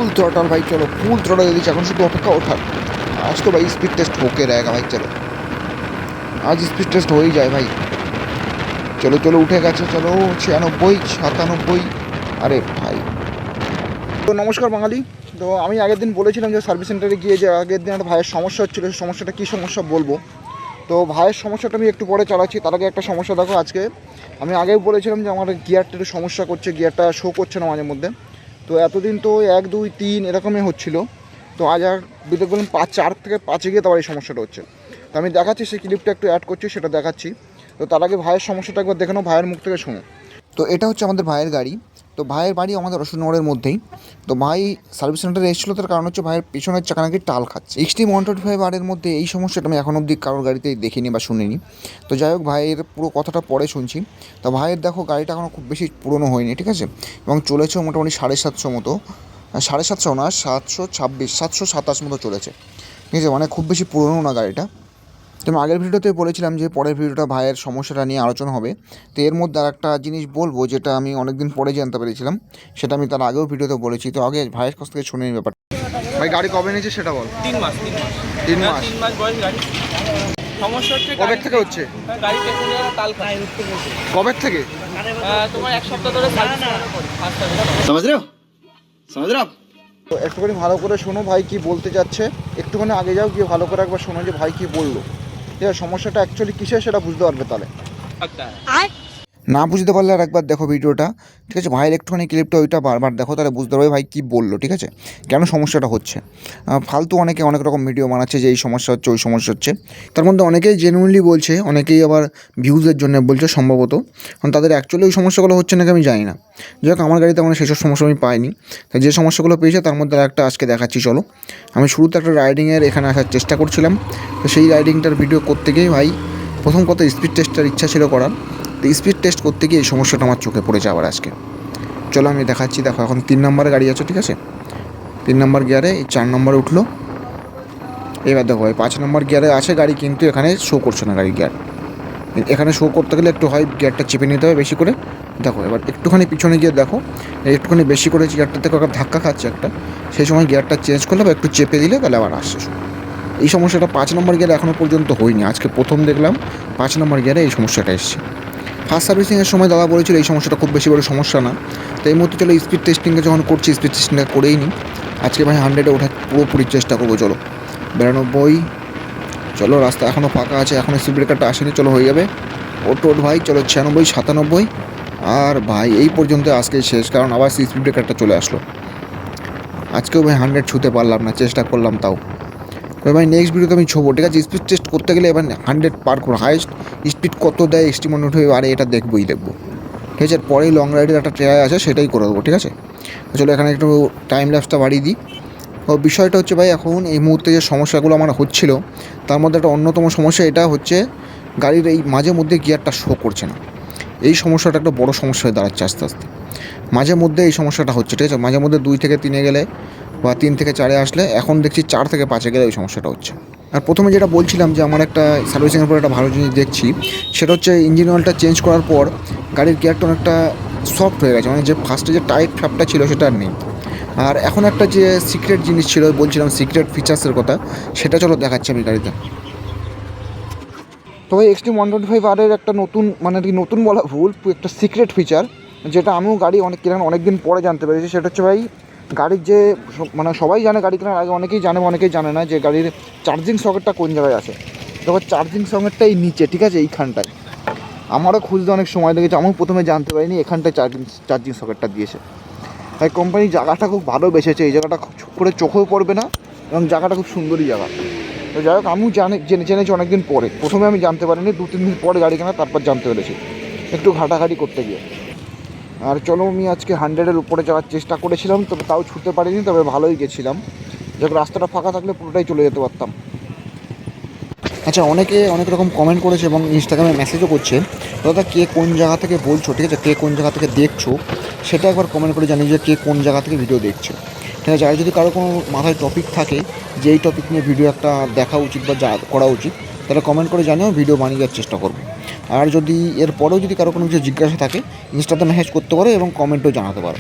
Full throttle ভাই, চলো full throttle দিয়ে দিচ্ছি, এখন শুধু অপেক্ষা ওঠার। আজ তো ভাই স্পিড টেস্ট হোকে रहेगा ভাই, চলো আজ স্পিড টেস্ট হয়েই যায় ভাই। চলো চলো উঠে গেছে, চলো 96, 97। আরে ভাই, তো নমস্কার বাঙালি। তো আমি আগের দিন বলেছিলাম যে সার্ভিস সেন্টারে গিয়ে যে আগের দিন একটা ভাইয়ের সমস্যা হচ্ছিলো, সেই সমস্যাটা কী সমস্যা বলবো। তো ভাইয়ের সমস্যাটা আমি একটু পরে চালাচ্ছি, তার আগে একটা সমস্যা দেখো। আজকে আমি আগেও বলেছিলাম যে আমার গিয়ারটা একটু সমস্যা করছে, গিয়ারটা শো করছে না মাঝে মধ্যে। তো এতদিন তো 1, 2, 3 এরকমই হচ্ছিলো। তো আজ আর বিদ্যুৎ বলুন 4 থেকে 5 গিয়ে তারপর এই সমস্যাটা হচ্ছে। তো আমি দেখাচ্ছি, সেই ক্লিপটা একটু অ্যাড করছি, সেটা দেখাচ্ছি। তো তার আগে ভাইয়ের সমস্যাটা একবার দেখে নাও, ভাইয়ের মুখ থেকে শোনো। তো এটা হচ্ছে আমাদের ভাইয়ের গাড়ি। তো ভাইয়ের বাড়ি আমাদের অশোকনগরের মধ্যেই। তো ভাই সার্ভিস সেন্টারে এসেছিলো, তার কারণ হচ্ছে ভাইয়ের পিছনের চাকা নাকি টাল খাচ্ছে। এক্সট্রিম 125 আরের মধ্যে এই সমস্যাটা আমি এখন অবধি কারোর গাড়িতেই দেখিনি বা শুনিনি। তো যাই হোক, ভাইয়ের পুরো কথাটা পরে শুনছি। তো ভাইয়ের দেখো গাড়িটা এখনও খুব বেশি পুরনো হয়নি, ঠিক আছে, এবং চলেছে মোটামুটি 750 মতো, 750 না, 726, 727 মতো চলেছে, ঠিক আছে, মানে খুব বেশি পুরনো না গাড়িটা। তো আমি আগের ভিডিওতে বলেছিলাম যে পরের ভিডিওটা ভাইয়ের সমস্যাটা নিয়ে আলোচনা হবে। তো এর মধ্যে আর একটা জিনিস বলবো, যেটা আমি অনেক দিন পরে জানতে পেরেছিলাম, সেটা আমি তার আগেও ভিডিওতে বলেছি। তো আগে ভাইয়ের কাছ থেকে শুনে নিই ব্যাপারটা। ভাই গাড়ি কবে নিয়েছে সেটা বল। 3 মাস 3 মাস 3 মাস বয়স গাড়ি। সমস্যা হচ্ছে কবে থেকে হচ্ছে? গাড়ি পেছনে তাল খায়। কবে থেকে? তোমার 1 সপ্তাহ ধরে সার্ভিস समझ रहे हो समझ रहे हो? তো একটুখানি ভালো করে শোনো ভাই কি বলতে যাচ্ছে। একটুখানি আগে যাও, গিয়ে ভালো করে একবার শোনো যে ভাই কি বললো। ঠিক আছে, সমস্যাটা অ্যাকচুয়ালি কিসের সেটা বুঝতে পারবে তাহলে। না বুঝতে পারলে আর একবার দেখো ভিডিওটা, ঠিক আছে। ভাইয়ের একটুখানি ক্লিপটা ওইটা বারবার দেখো, তাহলে বুঝতে পারবে ভাই কী বললো, ঠিক আছে, কেন সমস্যাটা হচ্ছে। ফালতু অনেকে অনেক রকম ভিডিও বানাচ্ছে যে এই সমস্যা হচ্ছে, ওই সমস্যা হচ্ছে। তার মধ্যে অনেকেই জেনুইনলি বলছে, অনেকেই আবার ভিউজের জন্য বলছে সম্ভবত, কারণ তাদের অ্যাকচুয়ালি ওই সমস্যাগুলো হচ্ছে নাকি আমি জানি না। যাই হোক, আমার গাড়িতে মানে সেসব সমস্যা আমি পাইনি। তাই যে সমস্যাগুলো পেয়েছে তার মধ্যে একটা আজকে দেখাচ্ছি, চলো। আমি শুরুতে একটা রাইডিংয়ের এখানে আসার চেষ্টা করছিলাম। তো সেই রাইডিংটার ভিডিও করতে গিয়ে ভাই প্রথম কথা স্পিড টেস্টটার ইচ্ছা ছিল করার। তো স্পিড টেস্ট করতে গিয়ে এই সমস্যাটা আমার চোখে পড়েছে আবার আজকে। চলো আমি দেখাচ্ছি। দেখো এখন 3 নম্বরে গাড়ি আছে, ঠিক আছে, 3 নম্বর গিয়ারে, এই 4 নম্বরে উঠলো। এবার দেখো এই 5 নম্বর গিয়ারে আছে গাড়ি, কিন্তু এখানে শো করছে না গাড়ির গিয়ার। এখানে শো করতে গেলে একটু হয় গিয়ারটা চেপে নিতে হবে বেশি করে। দেখো এবার একটুখানি পিছনে গিয়ে দেখো, একটুখানি বেশি করে গিয়ারটা থেকে ধাক্কা খাচ্ছে একটা, সেই সময় গিয়ারটা চেঞ্জ করলে বা একটু চেপে দিলে তাহলে আবার আসছে। এই সমস্যাটা 5 নম্বর গিয়ারে এখনও পর্যন্ত হয়নি, আজকে প্রথম দেখলাম 5 নম্বর গিয়ারে এই সমস্যাটা এসছে। ফার্স্ট সার্ভিসিংয়ের সময় দাদা বলেছিল এই সমস্যাটা খুব বেশি বড় সমস্যা না। তো এই মুহূর্তে চলো স্পিড টেস্টিংয়ে যখন করছি, স্পিড টেস্টিংটা করেই নিই। আজকে ভাই 100-এ ওঠার পুরোপুরি চেষ্টা করবো। চলো 92, চলো রাস্তা এখনও ফাঁকা আছে, এখনও স্পিড ব্রেকারটা আসেনি, চলো হয়ে যাবে। ওট ভাই, চলো 96, 97। আর ভাই এই পর্যন্ত আজকেই শেষ, কারণ আবার স্পিড ব্রেকারটা চলে আসলো। আজকেও ভাই 100 ছুঁতে পারলাম না, চেষ্টা করলাম তাও। এবার ভাই নেক্সট ভিডিওতে আমি ছোবো, ঠিক আছে। স্পিড টেস্ট করতে গেলে এবার 100 পার করবো, হাইস্ট স্পিড কত দেয় এক্সট্রিম 125, আর এটা দেখবোই দেখবো, ঠিক আছে। পরেই লং রাইডের একটা ট্রাই আছে, সেটাই করে দেবো, ঠিক আছে। চলো এখানে একটু টাইম ল্যাপসটা বাড়িয়ে দিই। ও বিষয়টা হচ্ছে ভাই, এখন এই মুহূর্তে যে সমস্যাগুলো আমার হচ্ছিলো, তার মধ্যে একটা অন্যতম সমস্যা এটা হচ্ছে গাড়ির এই মাঝে মধ্যে গিয়ারটা শো করছে না। এই সমস্যাটা একটা বড় সমস্যা হয়ে দাঁড়াচ্ছে আস্তে আস্তে। মাঝে মধ্যে এই সমস্যাটা হচ্ছে, ঠিক আছে, মাঝে মধ্যে 2 থেকে 3-এ গেলে বা 3 থেকে 4-এ আসলে, এখন দেখছি 4 থেকে 5-এ গেলে ওই সমস্যাটা হচ্ছে। আর প্রথমে যেটা বলছিলাম যে আমার একটা সার্ভিসিংয়ের পর একটা ভালো জিনিস দেখছি, সেটা হচ্ছে ইঞ্জিন অয়েলটা চেঞ্জ করার পর গাড়ির গিয়ারটা অনেকটা সফট হয়ে গেছে, মানে যে ফার্স্টে যে টাইট ফ্যাপটা ছিল সেটা আর নেই। আর এখন একটা যে সিক্রেট জিনিস ছিল, বলছিলাম সিক্রেট ফিচার্সের কথা, সেটা চলো দেখাচ্ছি আমি গাড়িতে। তো ভাই এক্সট্রিম 125 আরের একটা নতুন, মানে কি নতুন বলা ভুল, একটা সিক্রেট ফিচার, যেটা আমিও গাড়ি অনেক দিন পরে জানতে পেরেছি। সেটা হচ্ছে ভাই গাড়ির যে, মানে সবাই জানে গাড়ি কেনার আগে, অনেকেই জানে অনেকেই জানে না যে গাড়ির চার্জিং সকেটটা কোন জায়গায় আছে। দেখো চার্জিং সকেটটা এই নিচে, ঠিক আছে, এইখানটায়। আমারও খুঁজতে অনেক সময় লেগেছে, আমিও প্রথমে জানতে পারিনি এখানটায় চার্জিং সকেটটা দিয়েছে। তাই কোম্পানি জায়গাটা খুব ভালো বেসেছে, এই জায়গাটা খুব করে চোখেও পড়বে না, এবং জায়গাটা খুব সুন্দরই জায়গা। তো যাই হোক, আমিও জেনেছি অনেকদিন পরে, প্রথমে আমি জানতে পারিনি, 2-3 দিন পরে গাড়ি কেনা তারপর জানতে পেরেছি, একটু ঘাটাঘাটি করতে গিয়ে। আর চলো আমি আজকে 100-এর উপরে যাওয়ার চেষ্টা করেছিলাম, তবে তাও ছুটতে পারিনি, তবে ভালোই গেছিলাম। যখন রাস্তাটা ফাঁকা থাকলে পুরোটাই চলে যেতে পারতাম। আচ্ছা, অনেকে অনেক রকম কমেন্ট করেছে এবং ইনস্টাগ্রামে মেসেজও করছে, দাদা কে কোন জায়গা থেকে বলছো, ঠিক আছে, কে কোন জায়গা থেকে দেখছো সেটা একবার কমেন্ট করে জানিয়ে যে কে কোন জায়গা থেকে ভিডিও দেখছো, ঠিক আছে। আর যদি কারো কোনো মাথায় টপিক থাকে যে এই টপিক নিয়ে ভিডিও একটা দেখা উচিত বা যা করা উচিত, তাহলে কমেন্ট করে জানিও, ভিডিও বানিয়ে দেওয়ার চেষ্টা করবো। আর যদি এরপরেও যদি কারো কোনো কিছু জিজ্ঞাসা থাকে, ইনস্টাতে মেসেজ করতে পারো এবং কমেন্টও জানাতে পারো।